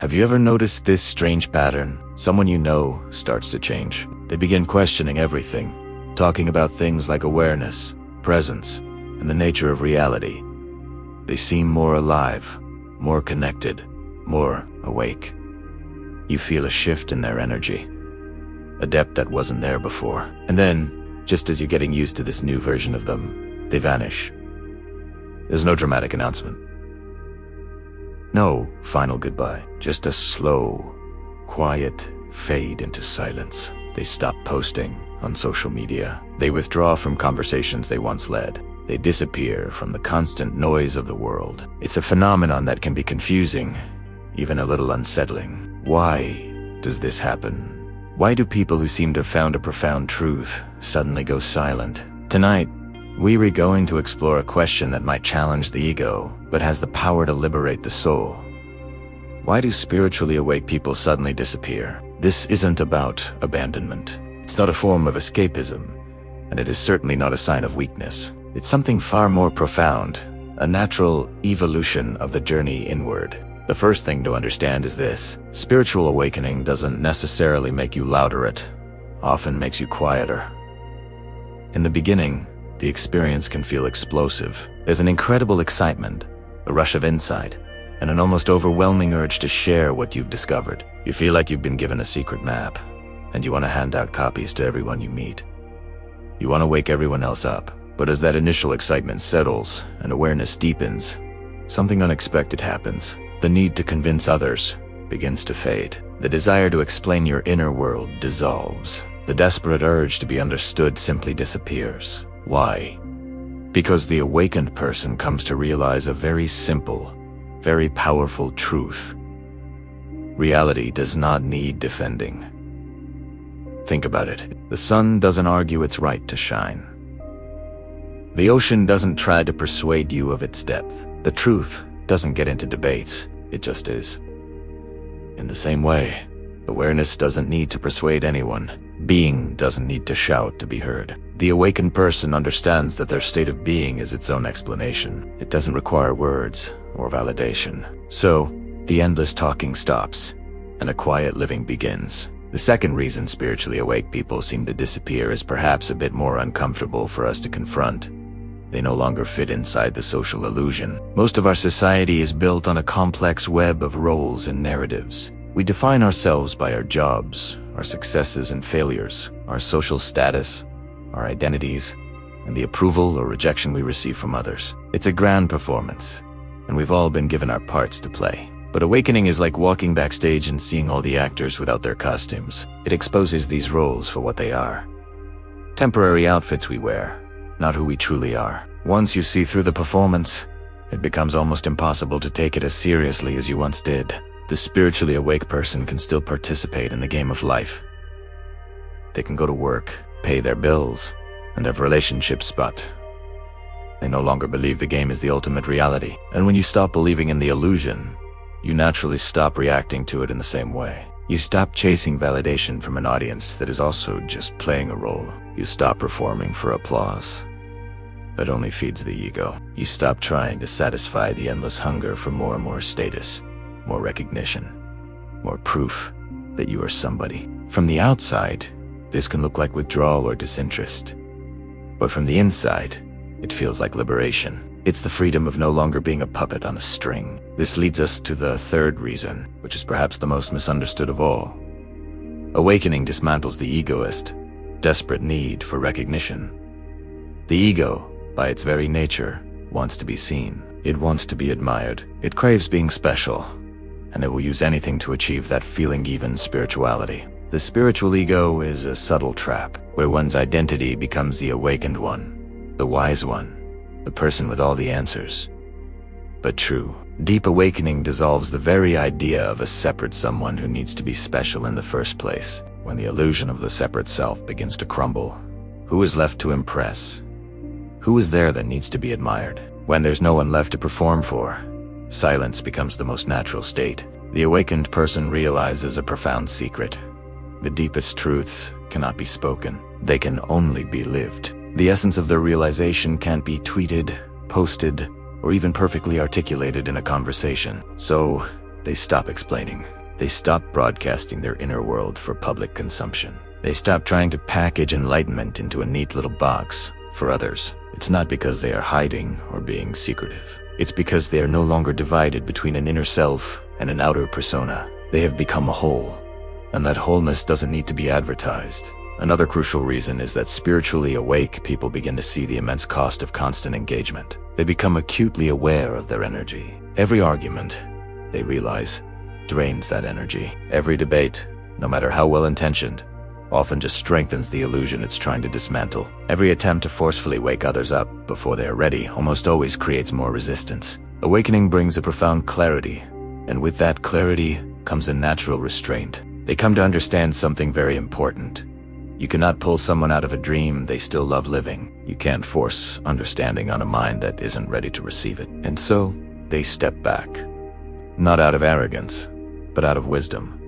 Have you ever noticed this strange pattern? Someone you know starts to change. They begin questioning everything, talking about things like awareness, presence, and the nature of reality. They seem more alive, more connected, more awake. You feel a shift in their energy, a depth that wasn't there before. And then, just as you're getting used to this new version of them, they vanish. There's no dramatic announcement. No final goodbye. Just a slow, quiet fade into silence. They stop posting on social media. They withdraw from conversations they once led. They disappear from the constant noise of the world. It's a phenomenon that can be confusing, even a little unsettling. Why does this happen? Why do people who seem to have found a profound truth suddenly go silent? Tonight, we're going to explore a question that might challenge the ego, but has the power to liberate the soul. Why do spiritually awake people suddenly disappear? This isn't about abandonment. It's not a form of escapism, and it is certainly not a sign of weakness. It's something far more profound, a natural evolution of the journey inward. The first thing to understand is this: spiritual awakening doesn't necessarily make you louder, it often makes you quieter. In the beginning, the experience can feel explosive. There's an incredible excitement, a rush of insight, and an almost overwhelming urge to share what you've discovered. You feel like you've been given a secret map, and you want to hand out copies to everyone you meet. You want to wake everyone else up. But as that initial excitement settles and awareness deepens, something unexpected happens. The need to convince others begins to fade. The desire to explain your inner world dissolves. The desperate urge to be understood simply disappears. Why? Because the awakened person comes to realize a very simple, very powerful truth. Reality does not need defending. Think about it. The sun doesn't argue its right to shine. The ocean doesn't try to persuade you of its depth. The truth doesn't get into debates, it just is. In the same way, awareness doesn't need to persuade anyone. Being doesn't need to shout to be heard. The awakened person understands that their state of being is its own explanation. It doesn't require words or validation. So, the endless talking stops, and a quiet living begins. The second reason spiritually awake people seem to disappear is perhaps a bit more uncomfortable for us to confront. They no longer fit inside the social illusion. Most of our society is built on a complex web of roles and narratives. We define ourselves by our jobs, our successes and failures, our social status, our identities, and the approval or rejection we receive from others. It's a grand performance, and we've all been given our parts to play. But awakening is like walking backstage and seeing all the actors without their costumes. It exposes these roles for what they are. Temporary outfits we wear, not who we truly are. Once you see through the performance, it becomes almost impossible to take it as seriously as you once did. The spiritually awake person can still participate in the game of life. They can go to work, pay their bills, and have relationships, but they no longer believe the game is the ultimate reality. And when you stop believing in the illusion, you naturally stop reacting to it in the same way. You stop chasing validation from an audience that is also just playing a role. You stop performing for applause. That only feeds the ego. You stop trying to satisfy the endless hunger for more and more status, more recognition, more proof that you are somebody. From the outside, this can look like withdrawal or disinterest. But from the inside, it feels like liberation. It's the freedom of no longer being a puppet on a string. This leads us to the third reason, which is perhaps the most misunderstood of all. Awakening dismantles the egoist, desperate need for recognition. The ego, by its very nature, wants to be seen. It wants to be admired. It craves being special, and it will use anything to achieve that feeling even spirituality. The spiritual ego is a subtle trap, where one's identity becomes the awakened one, the wise one, the person with all the answers. But true, deep awakening dissolves the very idea of a separate someone who needs to be special in the first place. When the illusion of the separate self begins to crumble, who is left to impress? Who is there that needs to be admired? When there's no one left to perform for, silence becomes the most natural state. The awakened person realizes a profound secret. The deepest truths cannot be spoken. They can only be lived. The essence of their realization can't be tweeted, posted, or even perfectly articulated in a conversation. So, They stop explaining. They stop broadcasting their inner world for public consumption. They stop trying to package enlightenment into a neat little box for others. It's not because they are hiding or being secretive. It's because they are no longer divided between an inner self and an outer persona. They have become a whole, and that wholeness doesn't need to be advertised. Another crucial reason is that spiritually awake people begin to see the immense cost of constant engagement. They become acutely aware of their energy. Every argument, they realize, drains that energy. Every debate, no matter how well-intentioned, often just strengthens the illusion it's trying to dismantle. Every attempt to forcefully wake others up before they are ready almost always creates more resistance. Awakening brings a profound clarity, and with that clarity comes a natural restraint. They come to understand something very important. You cannot pull someone out of a dream they still love living. You can't force understanding on a mind that isn't ready to receive it. And so, they step back. Not out of arrogance, but out of wisdom.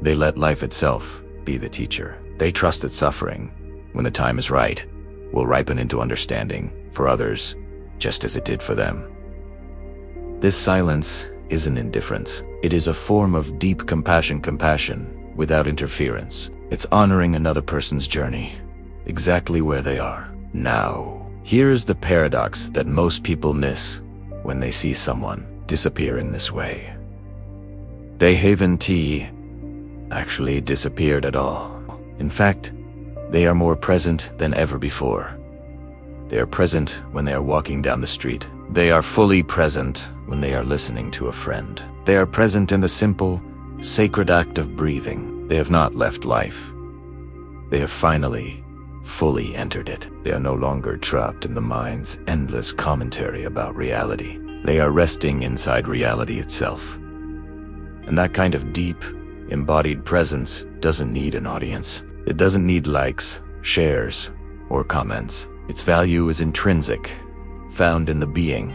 They let life itself be the teacher. They trust that suffering, when the time is right, will ripen into understanding for others, just as it did for them. This silence isn't indifference. It is a form of deep compassion without interference. It's honoring another person's journey, exactly where they are now. Here is the paradox that most people miss when they see someone disappear in this way. Dayhaven Tea actually disappeared at all. In fact, they are more present than ever before. They are present when they are walking down the street. They are fully present when they are listening to a friend. They are present in the simple, sacred act of breathing. They have not left life. They have finally, fully entered it. They are no longer trapped in the mind's endless commentary about reality. They are resting inside reality itself. And that kind of deep, embodied presence doesn't need an audience. It doesn't need likes, shares, or comments. Its value is intrinsic, found in the being,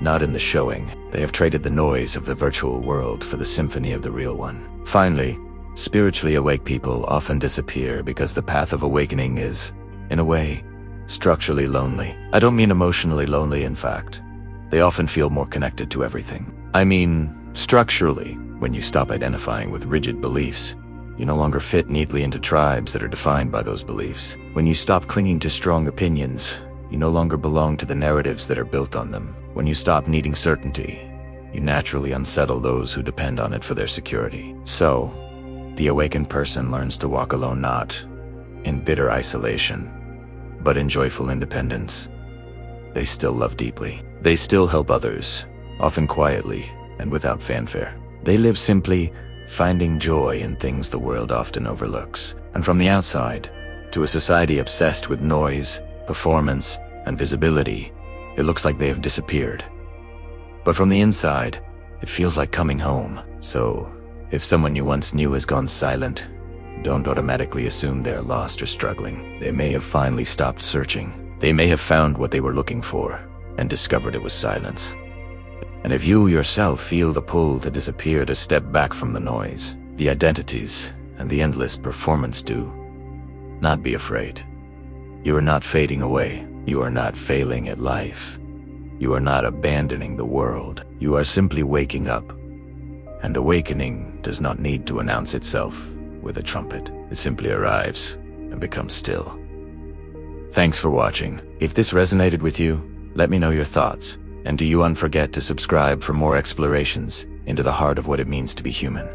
not in the showing. They have traded the noise of the virtual world for the symphony of the real one. Finally, spiritually awake people often disappear because the path of awakening is, in a way, structurally lonely. I don't mean emotionally lonely, in fact. They often feel more connected to everything. I mean, structurally, when you stop identifying with rigid beliefs, you no longer fit neatly into tribes that are defined by those beliefs. When you stop clinging to strong opinions, you no longer belong to the narratives that are built on them. When you stop needing certainty, you naturally unsettle those who depend on it for their security. So, the awakened person learns to walk alone not in bitter isolation, but in joyful independence. They still love deeply. They still help others, often quietly and without fanfare. They live simply, finding joy in things the world often overlooks. And from the outside, to a society obsessed with noise, performance, and visibility, it looks like they have disappeared. But from the inside, it feels like coming home. So, if someone you once knew has gone silent, don't automatically assume they're lost or struggling. They may have finally stopped searching. They may have found what they were looking for and discovered it was silence. And if you yourself feel the pull to disappear, to step back from the noise, the identities, and the endless performance do not be afraid. You are not fading away. You are not failing at life. You are not abandoning the world. You are simply waking up. And awakening does not need to announce itself with a trumpet. It simply arrives and becomes still. Thanks for watching. If this resonated with you, let me know your thoughts. And do you forget to subscribe for more explorations into the heart of what it means to be human.